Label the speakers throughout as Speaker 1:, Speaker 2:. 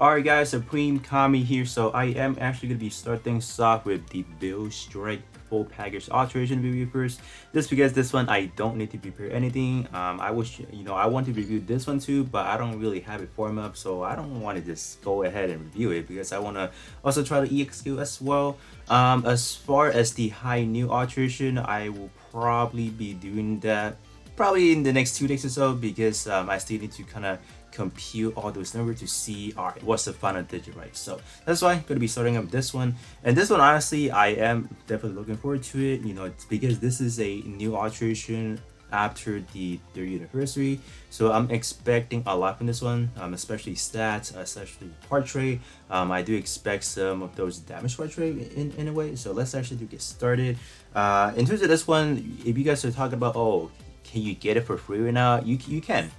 Speaker 1: Alright guys, Supreme Kami here. So I am actually going to be starting things off with the Bill Strike full package alteration review first. Just because this one I don't need to prepare anything. I wish, I want to review this one too, but I don't really have it formed up, so I don't want to just go ahead and review it because I want to also try the EXQ as well. As far as the high new alteration, I will probably be doing that probably in the next 2 days or so because I still need to kind of compute all those numbers to see all right what's the final digit, right? So that's why I'm going to be starting up this one, and this one honestly I am definitely looking forward to it. It's because this is a new alteration after the 30th anniversary, so I'm expecting a lot from this one, especially stats, especially portrait. I do expect some of those damage portrait in a way, so let's actually get started. In terms of this one, if you guys are talking about, oh, can you get it for free right now? You can.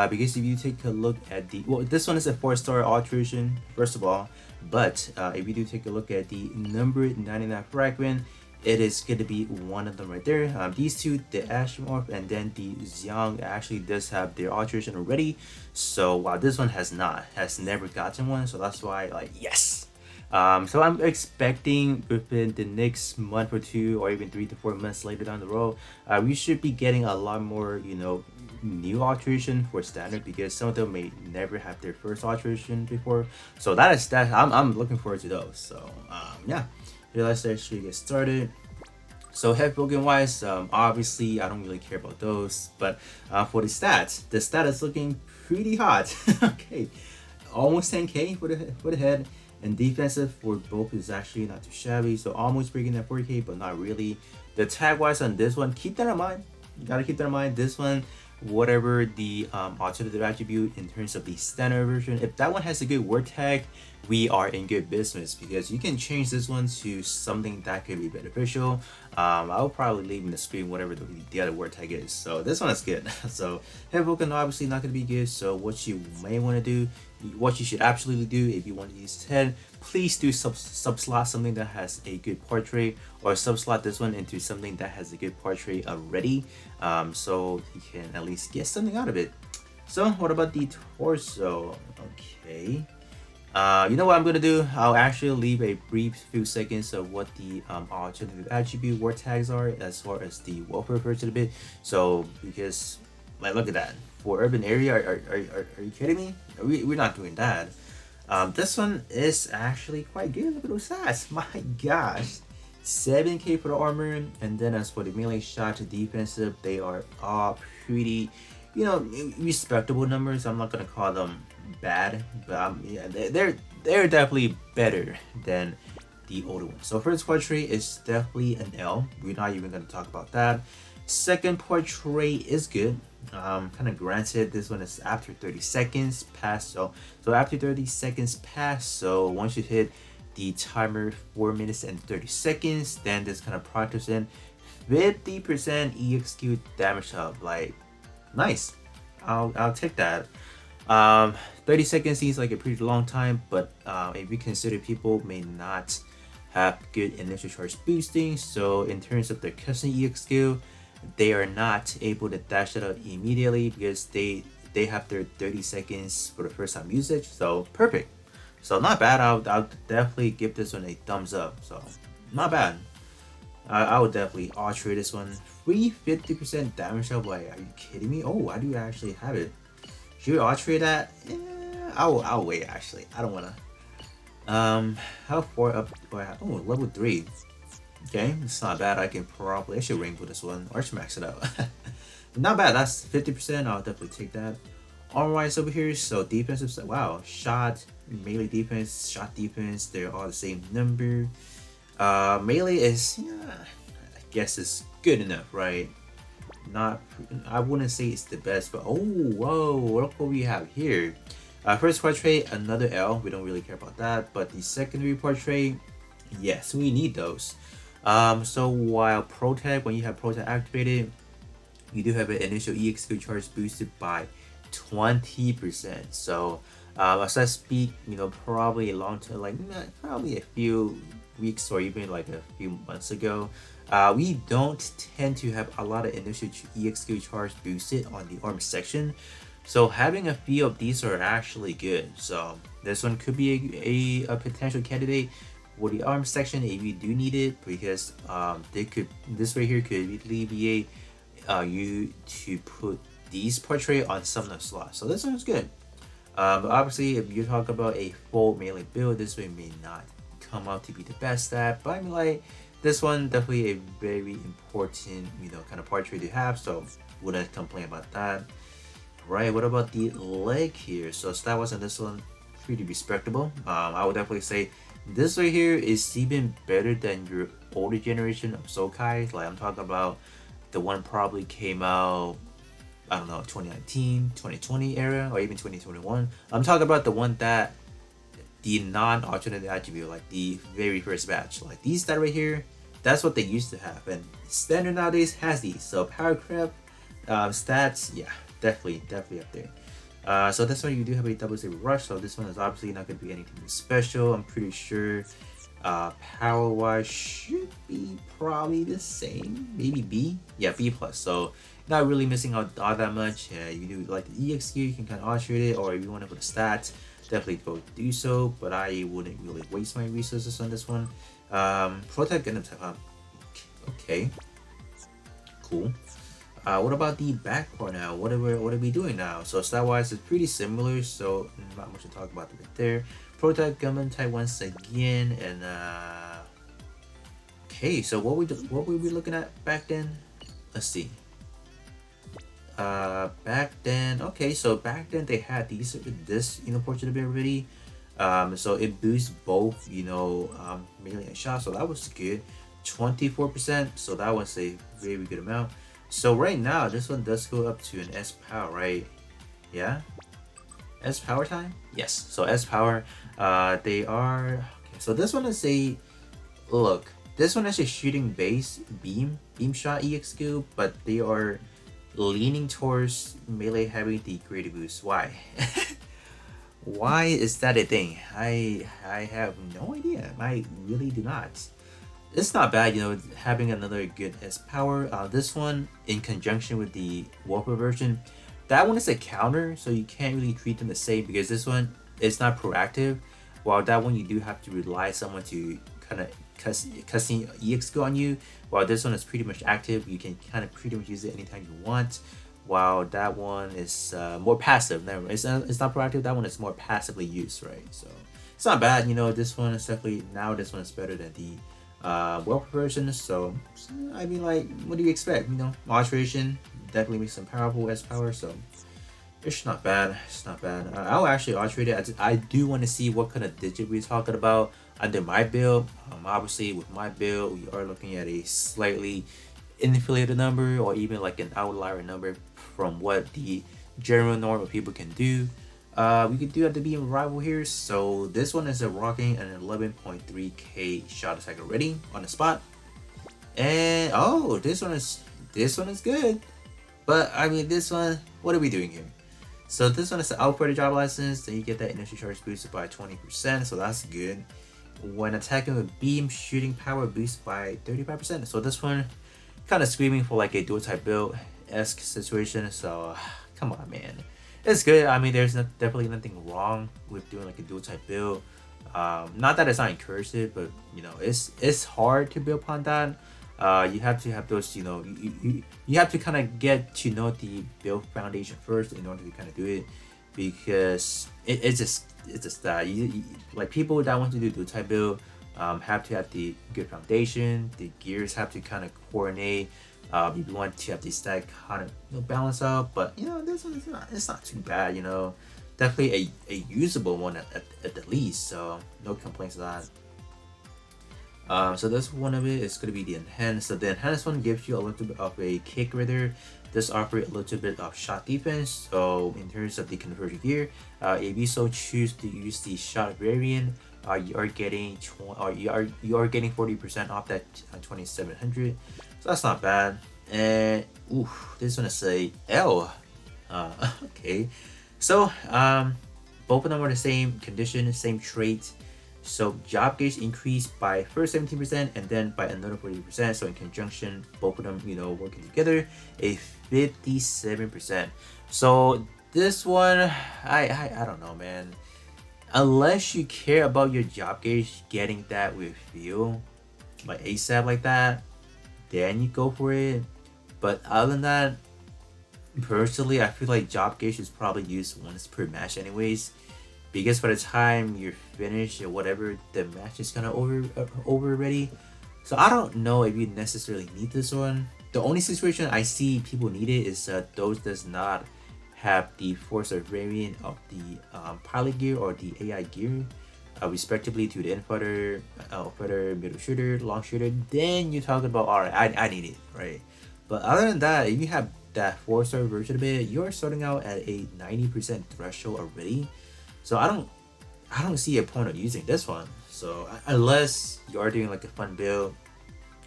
Speaker 1: Because if you take a look at this one is a 4-star alteration, first of all, but if you do take a look at the number 99 fragment, it is going to be one of them right there. These two, the Ashmorph and then the Xiang, actually does have their alteration already. So while this one has never gotten one, so that's why, like, yes. So I'm expecting within the next month or two, or even 3 to 4 months later down the road, we should be getting a lot more, new alteration for standard, because some of them may never have their first alteration before. So I'm looking forward to those. So yeah, let's actually get started. So head broken wise, obviously I don't really care about those, but for the stat is looking pretty hot. Okay, almost 10k for the head. And defensive for both is actually not too shabby, so almost breaking that 4k, but not really. The tag wise on this one, keep that in mind. You gotta keep that in mind. This one, whatever the alternative attribute in terms of the standard version, if that one has a good word tag, we are in good business, because you can change this one to something that could be beneficial. I'll probably leave in the screen whatever the other word tag is. So this one is good. So head Vulcan obviously not going to be good. So what you may want to do, what you should absolutely do if you want to use 10, please do sub slot something that has a good portrait, or sub slot this one into something that has a good portrait already, so you can at least get something out of it. So what about the torso? Okay, you know what I'm gonna do? I'll actually leave a brief few seconds of what the alternative attribute word tags are, as far as the welfare version of it. So because, like, look at that. For urban area, are you kidding me? We're not doing that. This one is actually quite good. Look at those stats. My gosh. 7k for the armor, and then as for the melee shot to defensive, they are all pretty, respectable numbers. I'm not gonna call them bad, but yeah, they're definitely better than the older one. So first portrait is definitely an L. We're not even gonna talk about that. Second portrait is good. Kind of granted, this one is after 30 seconds pass. So after 30 seconds pass, so once you hit the timer 4 minutes and 30 seconds, then this kind of process in 50% EXQ damage up. Like, nice. I'll take that. 30 seconds seems like a pretty long time, but if you consider people may not have good initial charge boosting, so in terms of their custom EXQ, they are not able to dash it out immediately because they have their 30 seconds for the first time usage. So perfect. So not bad. I'll definitely give this one a thumbs up. So not bad. I would definitely ultra this one. Free 50% damage up. Like, are you kidding me? Oh, I do actually have it. Should we ultra that? Yeah, I'll wait. Actually, I don't wanna. How far up do I have? Oh, level 3. Okay, it's not bad. I should rainbow this one, or should max it out. Not bad. That's 50%. I'll definitely take that. Alright, over here, so defensive side. Wow, shot, melee defense, shot defense, they're all the same number. Melee is, I guess it's good enough, right? Not, I wouldn't say it's the best, but oh, whoa, look what we have here. First portrait, another L. We don't really care about that, but the secondary portrait, yes, we need those. So while Protect, when you have Protect activated, you do have an initial EXQ charge boosted by 20%. So as I speak, probably a long time, like probably a few weeks or even like a few months ago, we don't tend to have a lot of initial EXQ charge boosted on the armor section. So having a few of these are actually good. So this one could be a potential candidate for the arm section if you do need it, because they could, this right here could alleviate you to put these portrait on some of the slots. So this one's good. But obviously, if you talk about a full melee build, this way may not come out to be the best stat. But I mean, like, this one definitely a very important, kind of portrait to have. So wouldn't complain about that. Right, what about the leg here? So stat wise on this one, pretty respectable. I would definitely say this right here is even better than your older generation of Sokai. Like I'm talking about the one probably came out, I don't know, 2019, 2020 era, or even 2021. I'm talking about the one that the non-alternate attribute, like the very first batch. Like these stat right here, that's what they used to have, and standard nowadays has these. So power craft stats, yeah, definitely up there. So that's why you do have a double saber rush. So this one is obviously not going to be anything special. I'm pretty sure power wise should be probably the same, maybe B, yeah, B plus. So not really missing out all that much. You do like the EXQ, you can kind of alternate it, or if you want to put a stats, definitely go do so. But I wouldn't really waste my resources on this one. Protect Gundam type. Okay, cool. What about the back part now? What are we doing now? So stat wise, it's pretty similar. So not much to talk about right there. Prototype Gundam type once again, and okay. So what were we looking at back then? Let's see. Back then, okay. So back then they had this portrait ability. So it boosts both melee and shot. So that was good. 24%. So that was a very good amount. So right now, this one does go up to an S power, right? Yeah? S power time? Yes. So S power, they are... Okay, so this one is a... Look, this one is a shooting base beam shot EX skill, but they are leaning towards melee having the greater boost. Why? Why is that a thing? I have no idea. I really do not. It's not bad, having another good S power. This one in conjunction with the Whopper version, that one is a counter, so you can't really treat them the same because this one is not proactive, while that one you do have to rely someone to kind of cussing EX go on you, while this one is pretty much active. You can kind of pretty much use it anytime you want, while that one is more passive. It's not proactive. That one is more passively used, right? So it's not bad. This one is definitely, now this one is better than the Whopper version. So I mean, like, what do you expect? Alteration definitely makes some powerful S power, so it's not bad. It's not bad. I'll actually alterate it. I do want to see what kind of digit we're talking about under my build. Obviously with my build, we are looking at a slightly inflated number, or even like an outlier number from what the general norm of people can do. We could do have to be in rival here. So this one is a rocking an 11.3k shot attack already on the spot. And oh, this one is good. But I mean, this one, what are we doing here? So this one is the output job license. Then you get that initial charge boosted by 20%. So that's good. When attacking with beam, shooting power boost by 35%. So this one kind of screaming for like a dual type build esque situation. So come on, man. It's good. I mean, there's definitely nothing wrong with doing like a dual type build. Not that it's not encouraged, but it's hard to build upon that. You have to have those, you have to kind of get to know the build foundation first in order to kind of do it, because it's just that like people that want to do dual type build have to have the good foundation. The gears have to kind of coordinate. You want to have the stack kind of balance out, but this one it's not too bad. Definitely a usable one at the least. So no complaints with that. So that's one of it. It's gonna be the enhanced. So the enhanced one gives you a little bit of a kick rather. This offers a little bit of shot defense. So in terms of the conversion gear, if you so choose to use the shot variant, you are getting 40% off that 2700. So that's not bad. And this one is a L. Okay. So both of them are the same condition, same trait. So job gauge increased by first 17% and then by another 40%. So in conjunction, both of them, working together, a 57%. So This one, I don't know, man. Unless you care about your job gauge getting that with you, like ASAP like that, then you go for it. But other than that, personally, I feel like job gauge is probably used once per match anyways. Because by the time you're finished or whatever, the match is kind of over already. So I don't know if you necessarily need this one. The only situation I see people need it is those does not have the force or variant of the pilot gear or the AI gear, respectively to the infighter, fighter, middle shooter, long shooter. Then you're talking about alright, I need it, right? But other than that, if you have that 4-star version of it, you're starting out at a 90% threshold already. So I don't see a point of using this one. So unless you are doing like a fun build,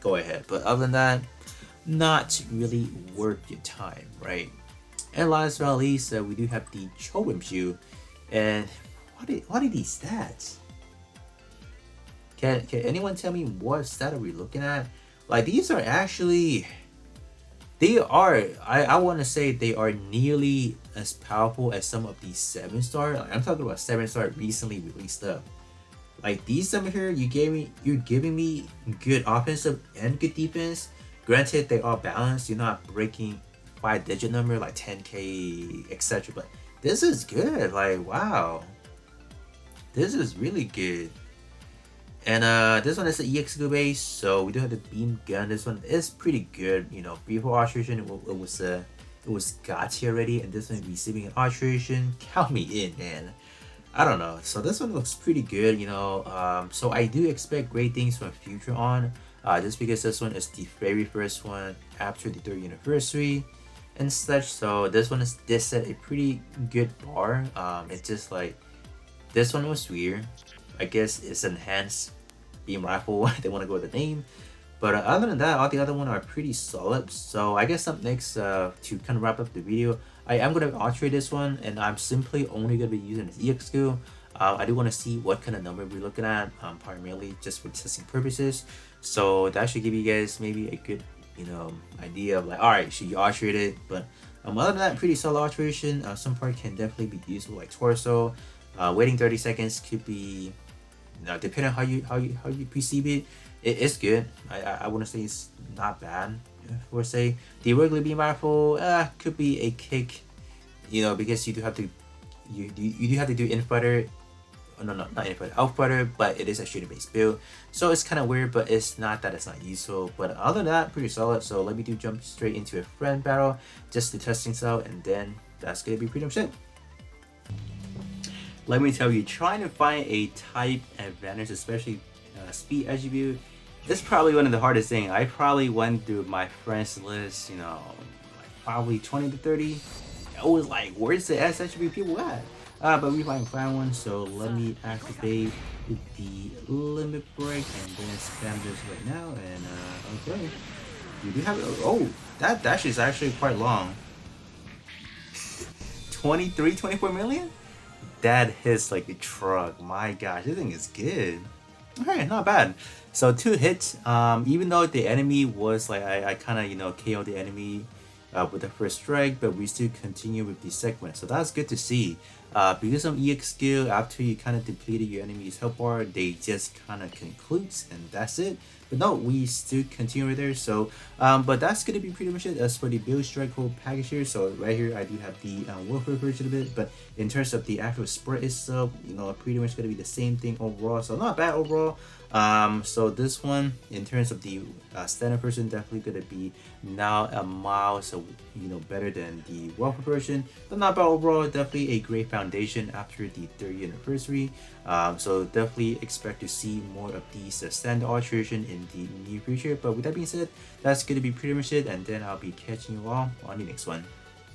Speaker 1: go ahead. But other than that, not really worth your time, right? And last but not least, we do have the Chobim shoe. And what are these stats? Can anyone tell me what stat are we looking at? Like these are actually, they are, I want to say they are nearly as powerful as some of these 7-star. Like, I'm talking about 7-star recently released stuff. Like these some here, you're giving me good offensive and good defense. Granted, they are balanced. You're not breaking 5-digit number like 10k, etc. But this is good. Like wow, this is really good. And this one is an EXQ base, so we do have the beam gun. This one is pretty good. You know, before alteration, it was got here already, and this one receiving an alteration. Count me in, man. I don't know. So this one looks pretty good, you know. So I do expect great things from future on. Just because this one is the very first one after the 3rd anniversary and such. So this one is this set a pretty good bar. It's just like this one was weird. I guess it's enhanced beam rifle. They want to go with the name. But other than that, all the other ones are pretty solid. So I guess up next, to kind of wrap up the video, I am going to alterate this one, and I'm simply only going to be using this EXQ. I do want to see what kind of number we're looking at, primarily just for testing purposes. So that should give you guys maybe a good, you know, idea of like, all right, should you alterate it? But other than that, pretty solid alteration. Some part can definitely be useful, like torso. Waiting 30 seconds could be, you know, depending on how you perceive it, it's good. I wouldn't say it's not bad. Or say the regular beam rifle could be a kick, you know, because you do have to you do have to do infighter. Oh, no, not infighter, outfighter, but it is a shooting based build, so it's kind of weird, but it's not that it's not useful. But other than that, pretty solid. So let me jump straight into a friend battle just to test things out, and then that's gonna be pretty much it. Let me tell you, trying to find a type advantage, especially speed attribute, it's probably one of the hardest things. I probably went through my friends list, you know, like probably 20 to 30. I was like, where's the S attribute people at? But we finally found one, so let me activate the limit break and then spam this right now. And okay, we do have, oh, that dash is actually quite long. 24 million? That hits like a truck. My gosh, this thing is good. Okay, not bad. So 2 hits. Even though the enemy was like, I kind of, you know, KO'd the enemy with the first strike, but we still continue with the segment. So that's good to see. Because of EX skill, after you kind of depleted your enemy's health bar, they just kind of concludes, and that's it. But no, we still continue there. So, but that's gonna be pretty much it as for the build strike whole package here. So right here, I do have the warfare version of it, but in terms of the actual spread itself, you know, pretty much gonna be the same thing overall. So not bad overall. So this one, in terms of the standard version, definitely gonna be now a mile, so you know, better than the warfare version, but not bad overall. Definitely a great foundation after the 30th anniversary. So definitely expect to see more of these standard alteration in the near future. But with that being said, that's gonna be pretty much it, and then I'll be catching you all on the next one.